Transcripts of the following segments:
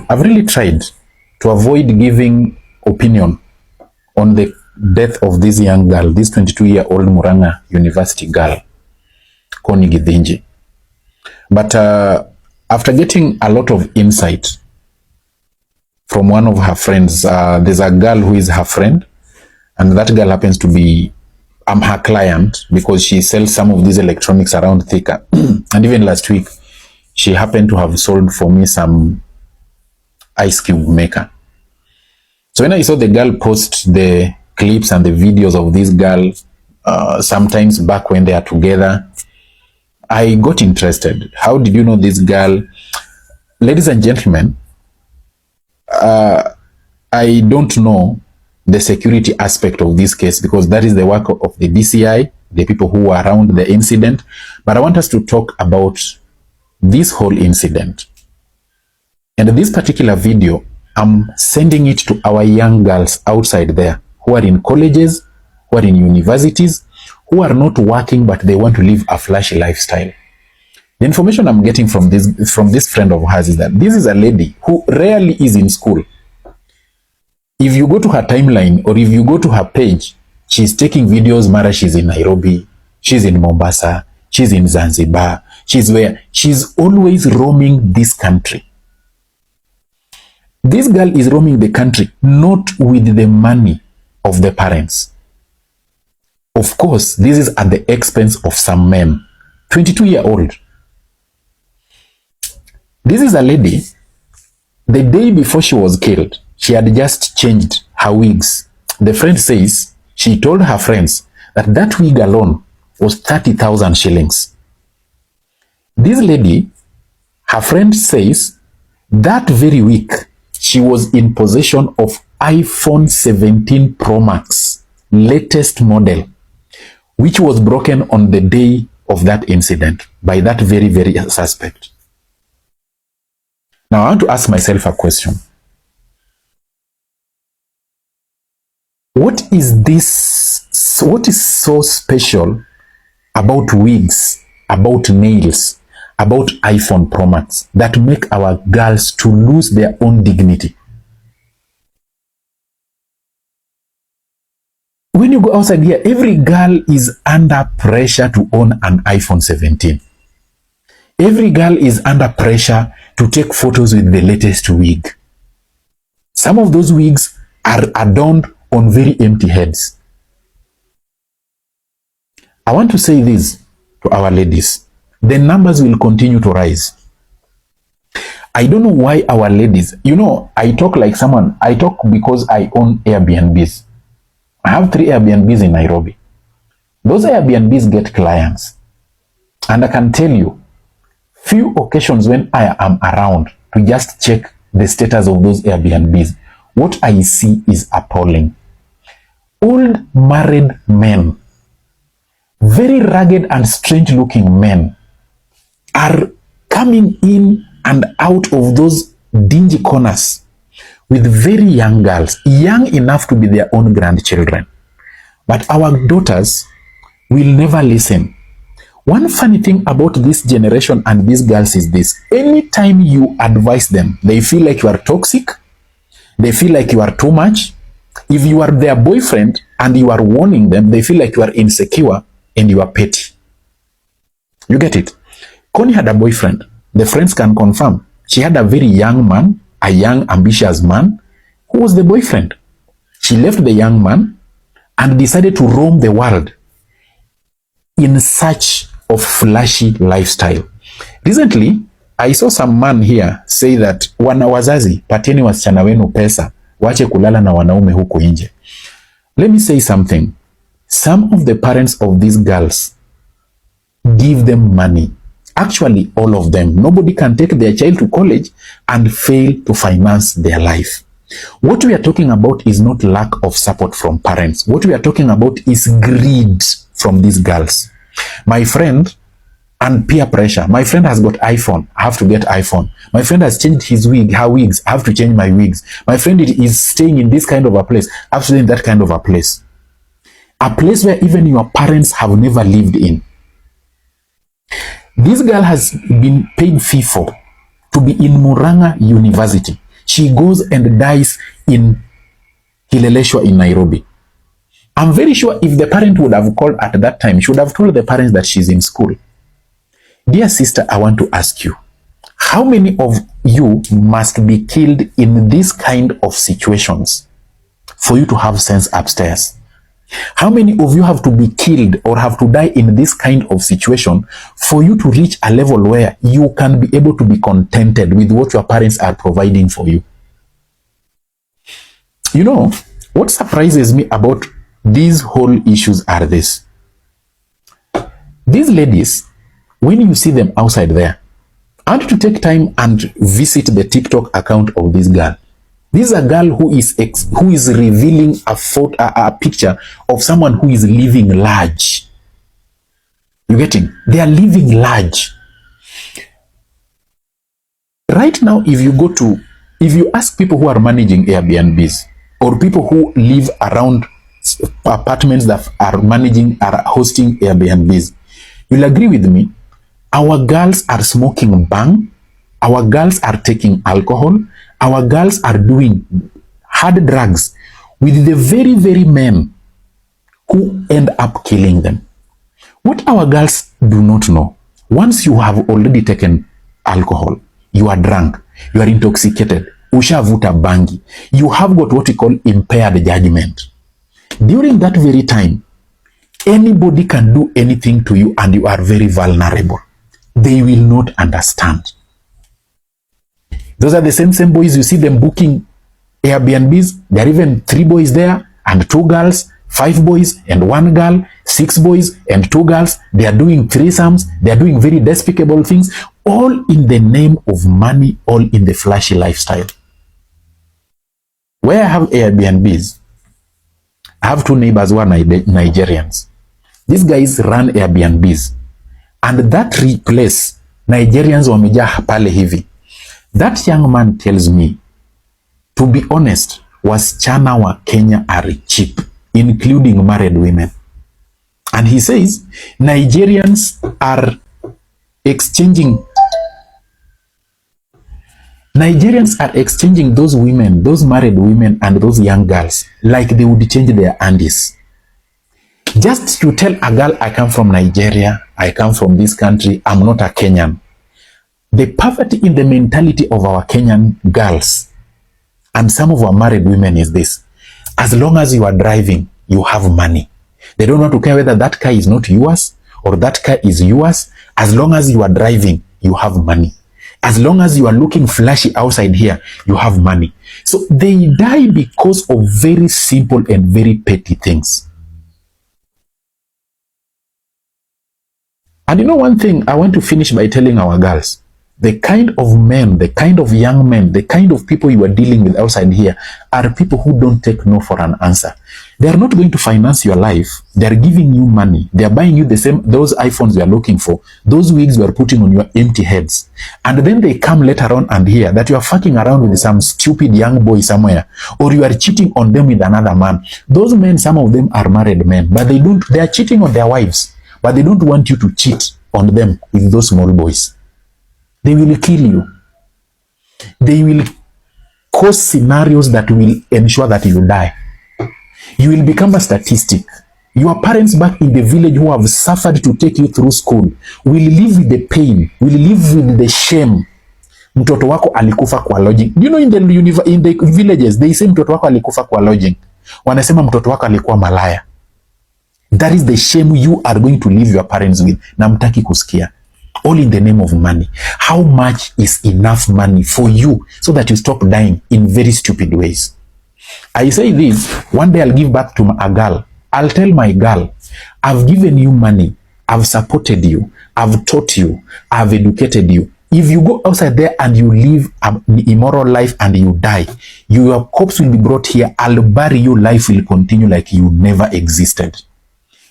I've really tried to avoid giving opinion on the death of this young girl, this 22-year-old Murang'a University girl, Connie Githinji. But after getting a lot of insight from one of her friends, there's a girl who is her friend, and that girl happens to be her client because she sells some of these electronics around Thika. And even last week, she happened to have sold for me some ice cube maker. So when I saw the girl post the clips and the videos of this girl, sometimes back when they are together, I got interested. How did you know this girl? Ladies and gentlemen, I don't know the security aspect of this case because that is the work of the DCI, the people who were around the incident. But I want us to talk about this whole incident. And this particular video, I'm sending it to our young girls outside there who are in colleges, who are in universities, who are not working, but they want to live a flashy lifestyle. The information I'm getting from this friend of hers is that this is a lady who rarely is in school. If you go to her timeline or if you go to her page, she's taking videos. Mara, she's in Nairobi, she's in Mombasa, she's in Zanzibar, she's where? She's always roaming this country. This girl is roaming the country, not with the money of the parents. Of course, this is at the expense of some men. 22-year-old. This is a lady, the day before she was killed, she had just changed her wigs. The friend says she told her friends that that wig alone was 30,000 shillings. This lady, her friend says, that very week, she was in possession of iPhone 17 Pro Max, latest model, which was broken on the day of that incident by that very, very suspect. Now, I want to ask myself a question. What is this? What is so special about wigs, about nails, about iPhone Pro Max that make our girls to lose their own dignity? When you go outside here, every girl is under pressure to own an iPhone 17. Every girl is under pressure to take photos with the latest wig. Some of those wigs are adorned on very empty heads. I want to say this to our ladies. The numbers will continue to rise. I don't know why our ladies, you know, I talk like someone, I talk because I own Airbnbs. I have 3 Airbnbs in Nairobi. Those Airbnbs get clients. And I can tell you, few occasions when I am around to just check the status of those Airbnbs, what I see is appalling. Old married men, very rugged and strange looking men, are coming in and out of those dingy corners with very young girls, young enough to be their own grandchildren. But our daughters will never listen. One funny thing about this generation and these girls is this: anytime you advise them, they feel like you are toxic, they feel like you are too much. If you are their boyfriend and you are warning them, they feel like you are insecure and you are petty. You get it? Connie had a boyfriend. The friends can confirm. She had a very young man, a young, ambitious man, who was the boyfriend. She left the young man and decided to roam the world in search of flashy lifestyle. Recently, I saw some man here say that wana wazazi, patieni wasichana wenu pesa, wache kulala na wanaume huko nje. Let me say something. Some of the parents of these girls give them money. Actually, all of them. Nobody can take their child to college and fail to finance their life. What we are talking about is not lack of support from parents. What we are talking about is greed from these girls. My friend, and peer pressure. My friend has got iPhone. I have to get iPhone. My friend has changed his wig, her wigs. I have to change my wigs. My friend is staying in this kind of a place. I have to stay in that kind of a place. A place where even your parents have never lived in. This girl has been paid fee for. to be in Murang'a University. She goes and dies in Kileleshwa in Nairobi. I'm very sure if the parent would have called at that time, she would have told the parents that she's in school. Dear sister, I want to ask you, how many of you must be killed in this kind of situations for you to have sense upstairs? How many of you have to be killed or have to die in this kind of situation for you to reach a level where you can be able to be contented with what your parents are providing for you? You know, what surprises me about these whole issues are this. These ladies, when you see them outside there, I want to take time and visit the TikTok account of this girl. This is a girl who is revealing a picture of someone who is living large. You getting? They are living large. Right now, if you ask people who are managing Airbnbs or people who live around apartments that are hosting Airbnbs, you'll agree with me. Our girls are smoking bang. Our girls are taking alcohol. Our girls are doing hard drugs with the very, very men who end up killing them. What our girls do not know, once you have already taken alcohol, you are drunk, you are intoxicated, ushavuta bangi, you have got what we call impaired judgment. During that very time, anybody can do anything to you and you are very vulnerable. They will not understand. Those are the same boys, you see them booking Airbnbs. There are even 3 boys there and 2 girls, 5 boys and 1 girl, 6 boys and 2 girls. They are doing threesomes. They are doing very despicable things, all in the name of money, all in the flashy lifestyle. Where I have Airbnbs, I have 2 neighbors who are Nigerians. These guys run Airbnbs. And that place, Nigerians wamejaa pale hivi. That young man tells me, to be honest, wasichana wa Kenya are cheap, including married women. And he says, Nigerians are exchanging those women, those married women and those young girls like they would change their undies. Just to tell a girl, I come from Nigeria, I come from this country, I'm not a Kenyan. The poverty in the mentality of our Kenyan girls and some of our married women is this. As long as you are driving, you have money. They don't want to care whether that car is not yours or that car is yours. As long as you are driving, you have money. As long as you are looking flashy outside here, you have money. So they die because of very simple and very petty things. And you know one thing, I want to finish by telling our girls, the kind of men, the kind of young men, the kind of people you are dealing with outside here are people who don't take no for an answer. They are not going to finance your life. They are giving you money. They are buying you those iPhones you are looking for, those wigs you are putting on your empty heads. And then they come later on and hear that you are fucking around with some stupid young boy somewhere, or you are cheating on them with another man. Those men, some of them are married men, but they are cheating on their wives, but they don't want you to cheat on them with those small boys. They will kill you. They will cause scenarios that will ensure that you die. You will become a statistic. Your parents back in the village who have suffered to take you through school will live with the pain, will live with the shame. Mtoto wako alikufa kwa lodging. You know, in the villages, they say mtoto wako alikufa kwa lodging. Wanasema mtoto wako alikuwa malaya. That is the shame you are going to leave your parents with. Na mtaki kusikia. All in the name of money. How much is enough money for you so that you stop dying in very stupid ways? I say this, one day I'll give back to a girl. I'll tell my girl, I've given you money, I've supported you, I've taught you, I've educated you. If you go outside there and you live an immoral life and you die, your corpse will be brought here, I'll bury you, life will continue like you never existed.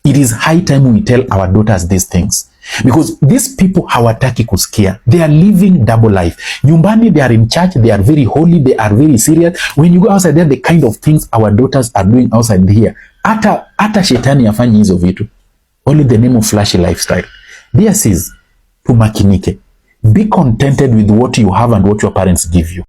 It is high time we tell our daughters these things. Because these people hawataki kusikia. They are living double life. Nyumbani, they are in church, they are very holy, they are very serious. When you go outside there, the kind of things our daughters are doing outside here. Ata shetani afanyi hizo vitu. All in the name of flashy lifestyle. Dear sis, tumakinike. Be contented with what you have and what your parents give you.